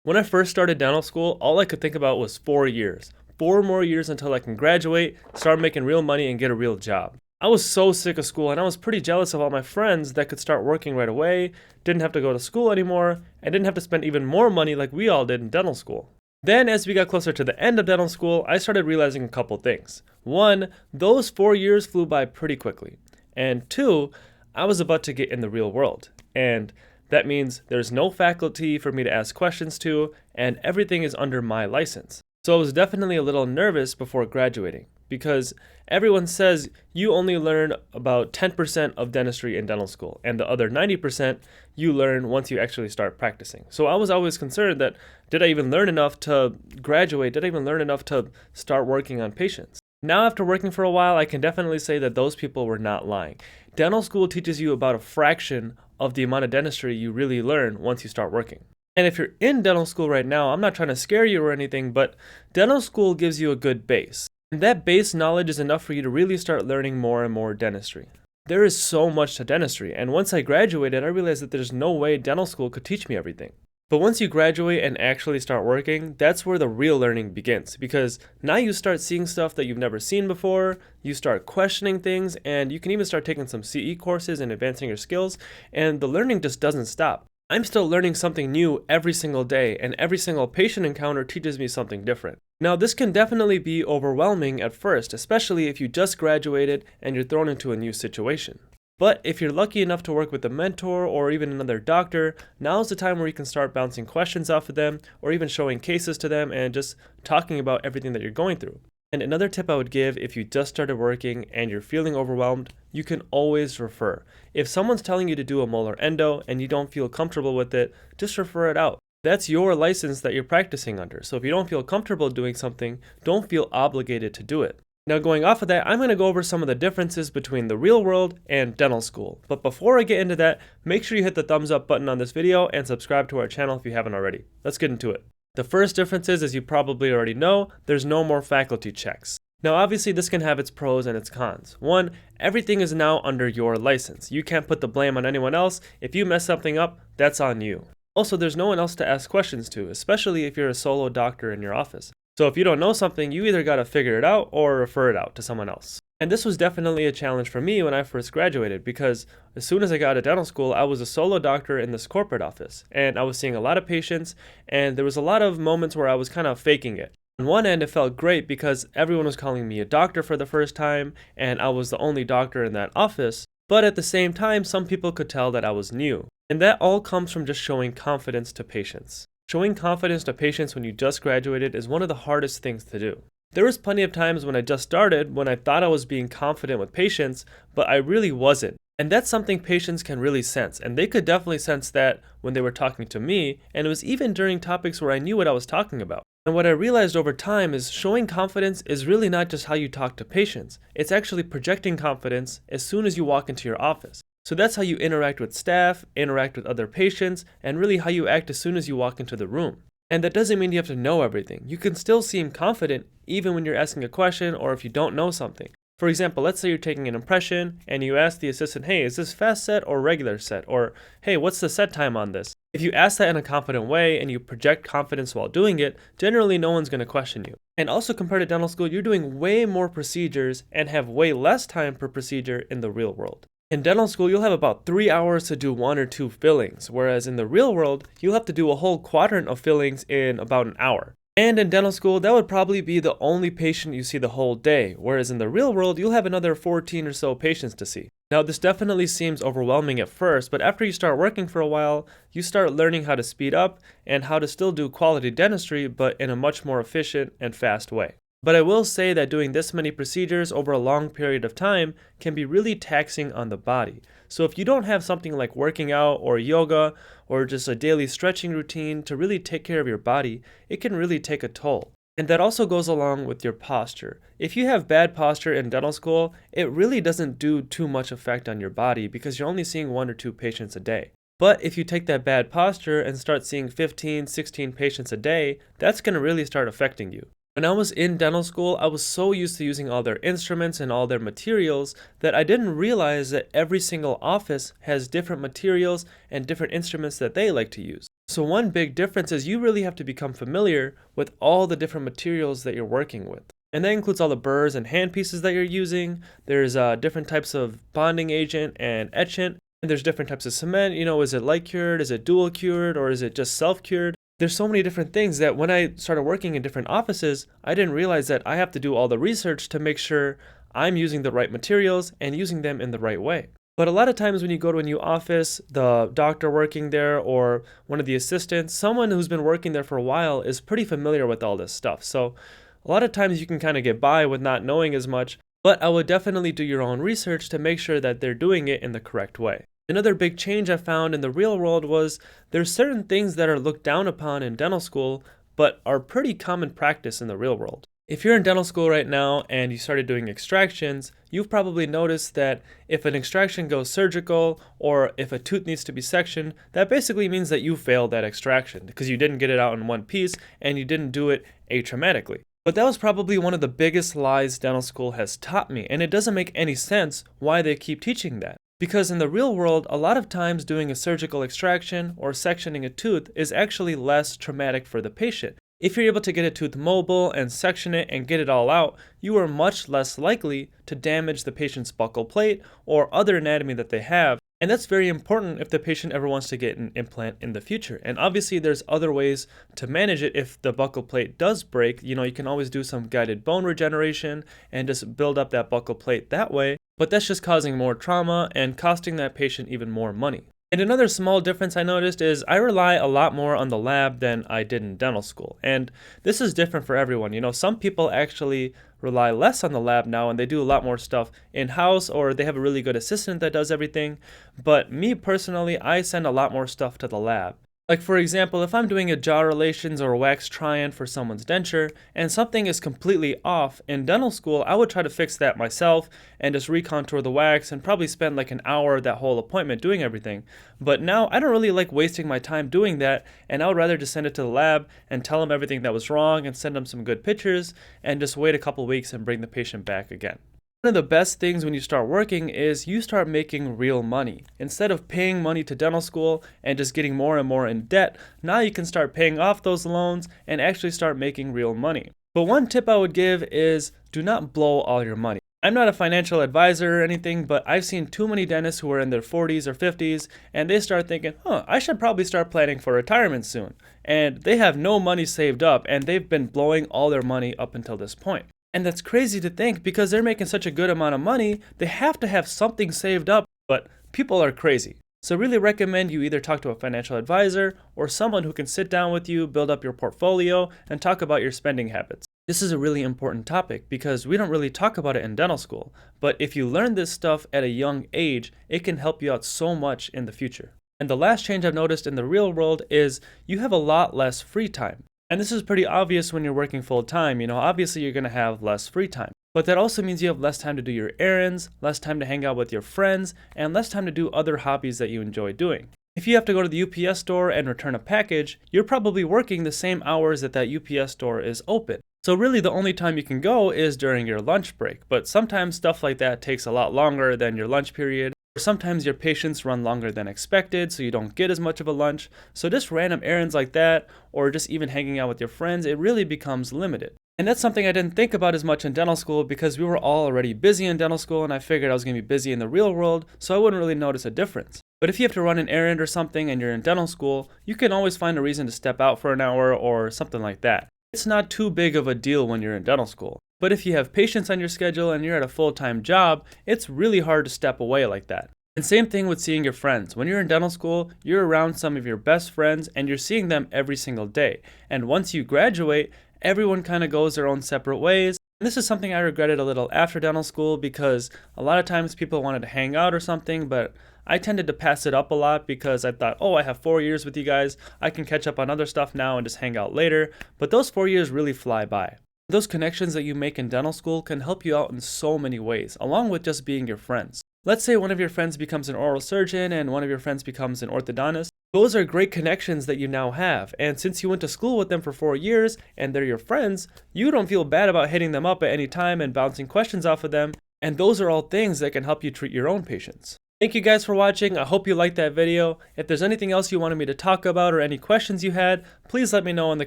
When I first started dental school, all I could think about was 4 years. 4 more years until I can graduate, start making real money, and get a real job. I was so sick of school, and I was pretty jealous of all my friends that could start working right away, didn't have to go to school anymore, and didn't have to spend even more money like we all did in dental school. Then, as we got closer to the end of dental school, I started realizing a couple things. One, those 4 years flew by pretty quickly. And two, I was about to get in the real world. And that means there's no faculty for me to ask questions to, and everything is under my license. So I was definitely a little nervous before graduating, because everyone says you only learn about 10% of dentistry in dental school, and the other 90% you learn once you actually start practicing. So I was always concerned that, did I even learn enough to graduate? Did I even learn enough to start working on patients? Now, after working for a while, I can definitely say that those people were not lying. Dental school teaches you about a fraction of the amount of dentistry you really learn once you start working. And if you're in dental school right now, I'm not trying to scare you or anything, but dental school gives you a good base. And that base knowledge is enough for you to really start learning more and more dentistry. There is so much to dentistry, and once I graduated, I realized that there's no way dental school could teach me everything. But once you graduate and actually start working, that's where the real learning begins, because now you start seeing stuff that you've never seen before, you start questioning things, and you can even start taking some CE courses and advancing your skills, and the learning just doesn't stop. I'm still learning something new every single day, and every single patient encounter teaches me something different. Now, this can definitely be overwhelming at first, especially if you just graduated and you're thrown into a new situation. But if you're lucky enough to work with a mentor or even another doctor, now's the time where you can start bouncing questions off of them or even showing cases to them and just talking about everything that you're going through. And another tip I would give if you just started working and you're feeling overwhelmed, you can always refer. If someone's telling you to do a molar endo and you don't feel comfortable with it, just refer it out. That's your license that you're practicing under. So if you don't feel comfortable doing something, don't feel obligated to do it. Now, going off of that, I'm going to go over some of the differences between the real world and dental school. But before I get into that, make sure you hit the thumbs up button on this video and subscribe to our channel if you haven't already. Let's get into it. The first difference is, as you probably already know, there's no more faculty checks. Now, obviously, this can have its pros and its cons. One, everything is now under your license. You can't put the blame on anyone else. If you mess something up, that's on you. Also, there's no one else to ask questions to, especially if you're a solo doctor in your office. So if you don't know something, you either got to figure it out or refer it out to someone else. And this was definitely a challenge for me when I first graduated, because as soon as I got out of dental school, I was a solo doctor in this corporate office, and I was seeing a lot of patients, and there was a lot of moments where I was kind of faking it. On one end, it felt great because everyone was calling me a doctor for the first time, and I was the only doctor in that office, but at the same time, some people could tell that I was new. And that all comes from just showing confidence to patients. Showing confidence to patients when you just graduated is one of the hardest things to do. There was plenty of times when I just started when I thought I was being confident with patients, but I really wasn't. And that's something patients can really sense, and they could definitely sense that when they were talking to me, and it was even during topics where I knew what I was talking about. And what I realized over time is showing confidence is really not just how you talk to patients, it's actually projecting confidence as soon as you walk into your office. So that's how you interact with staff, interact with other patients, and really how you act as soon as you walk into the room. And that doesn't mean you have to know everything. You can still seem confident even when you're asking a question or if you don't know something. For example, let's say you're taking an impression and you ask the assistant, hey, is this fast set or regular set? Or, hey, what's the set time on this? If you ask that in a confident way and you project confidence while doing it, generally no one's going to question you. And also compared to dental school, you're doing way more procedures and have way less time per procedure in the real world. In dental school, you'll have about 3 hours to do 1 or 2 fillings, whereas in the real world, you'll have to do a whole quadrant of fillings in about an hour. And in dental school, that would probably be the only patient you see the whole day, whereas in the real world, you'll have another 14 or so patients to see. Now, this definitely seems overwhelming at first, but after you start working for a while, you start learning how to speed up and how to still do quality dentistry, but in a much more efficient and fast way. But I will say that doing this many procedures over a long period of time can be really taxing on the body. So if you don't have something like working out or yoga or just a daily stretching routine to really take care of your body, it can really take a toll. And that also goes along with your posture. If you have bad posture in dental school, it really doesn't do too much effect on your body because you're only seeing 1 or 2 patients a day. But if you take that bad posture and start seeing 15, 16 patients a day, that's going to really start affecting you. When I was in dental school, I was so used to using all their instruments and all their materials that I didn't realize that every single office has different materials and different instruments that they like to use. So one big difference is you really have to become familiar with all the different materials that you're working with. And that includes all the burrs and hand pieces that you're using. There's different types of bonding agent and etchant. And there's different types of cement. Is it light cured? Is it dual cured? Or is it just self cured? There's so many different things that when I started working in different offices, I didn't realize that I have to do all the research to make sure I'm using the right materials and using them in the right way. But a lot of times when you go to a new office, the doctor working there or one of the assistants, someone who's been working there for a while is pretty familiar with all this stuff. So a lot of times you can kind of get by with not knowing as much, but I would definitely do your own research to make sure that they're doing it in the correct way. Another big change I found in the real world was there's certain things that are looked down upon in dental school, but are pretty common practice in the real world. If you're in dental school right now and you started doing extractions, you've probably noticed that if an extraction goes surgical or if a tooth needs to be sectioned, that basically means that you failed that extraction because you didn't get it out in one piece and you didn't do it atraumatically. But that was probably one of the biggest lies dental school has taught me, and it doesn't make any sense why they keep teaching that. Because in the real world, a lot of times doing a surgical extraction or sectioning a tooth is actually less traumatic for the patient. If you're able to get a tooth mobile and section it and get it all out, you are much less likely to damage the patient's buccal plate or other anatomy that they have. And that's very important if the patient ever wants to get an implant in the future. And obviously there's other ways to manage it if the buccal plate does break. You can always do some guided bone regeneration and just build up that buccal plate that way. But that's just causing more trauma and costing that patient even more money. And another small difference I noticed is I rely a lot more on the lab than I did in dental school. And this is different for everyone. Some people actually rely less on the lab now and they do a lot more stuff in-house, or they have a really good assistant that does everything. But me personally, I send a lot more stuff to the lab. Like for example, if I'm doing a jaw relations or a wax try-in for someone's denture and something is completely off, in dental school I would try to fix that myself and just recontour the wax and probably spend like an hour that whole appointment doing everything. But now I don't really like wasting my time doing that, and I would rather just send it to the lab and tell them everything that was wrong and send them some good pictures and just wait a couple weeks and bring the patient back again. One of the best things when you start working is you start making real money. Instead of paying money to dental school and just getting more and more in debt, now you can start paying off those loans and actually start making real money. But one tip I would give is do not blow all your money. I'm not a financial advisor or anything, but I've seen too many dentists who are in their 40s or 50s and they start thinking, I should probably start planning for retirement soon. And they have no money saved up and they've been blowing all their money up until this point. And that's crazy to think because they're making such a good amount of money, they have to have something saved up, but people are crazy. So really recommend you either talk to a financial advisor or someone who can sit down with you, build up your portfolio, and talk about your spending habits. This is a really important topic because we don't really talk about it in dental school, but if you learn this stuff at a young age, it can help you out so much in the future. And the last change I've noticed in the real world is you have a lot less free time. And this is pretty obvious when you're working full time. Obviously you're going to have less free time. But that also means you have less time to do your errands, less time to hang out with your friends, and less time to do other hobbies that you enjoy doing. If you have to go to the UPS store and return a package, you're probably working the same hours that UPS store is open. So really the only time you can go is during your lunch break. But sometimes stuff like that takes a lot longer than your lunch period. Sometimes your patients run longer than expected, so you don't get as much of a lunch. So just random errands like that, or just even hanging out with your friends, it really becomes limited. And that's something I didn't think about as much in dental school because we were all already busy in dental school and I figured I was going to be busy in the real world, so I wouldn't really notice a difference. But if you have to run an errand or something and you're in dental school, you can always find a reason to step out for an hour or something like that. It's not too big of a deal when you're in dental school. But if you have patients on your schedule and you're at a full-time job, it's really hard to step away like that. And same thing with seeing your friends. When you're in dental school, you're around some of your best friends and you're seeing them every single day. And once you graduate, everyone kind of goes their own separate ways. And this is something I regretted a little after dental school because a lot of times people wanted to hang out or something, but I tended to pass it up a lot because I thought, I have 4 years with you guys. I can catch up on other stuff now and just hang out later. But those 4 years really fly by. Those connections that you make in dental school can help you out in so many ways, along with just being your friends. Let's say one of your friends becomes an oral surgeon and one of your friends becomes an orthodontist. Those are great connections that you now have. And since you went to school with them for 4 years and they're your friends, you don't feel bad about hitting them up at any time and bouncing questions off of them. And those are all things that can help you treat your own patients. Thank you guys for watching. I hope you liked that video. If there's anything else you wanted me to talk about or any questions you had, please let me know in the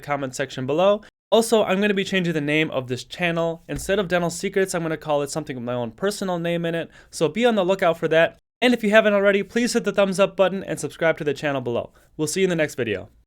comment section below. Also, I'm going to be changing the name of this channel. Instead of Dental Secrets, I'm going to call it something with my own personal name in it. So be on the lookout for that. And if you haven't already, please hit the thumbs up button and subscribe to the channel below. We'll see you in the next video.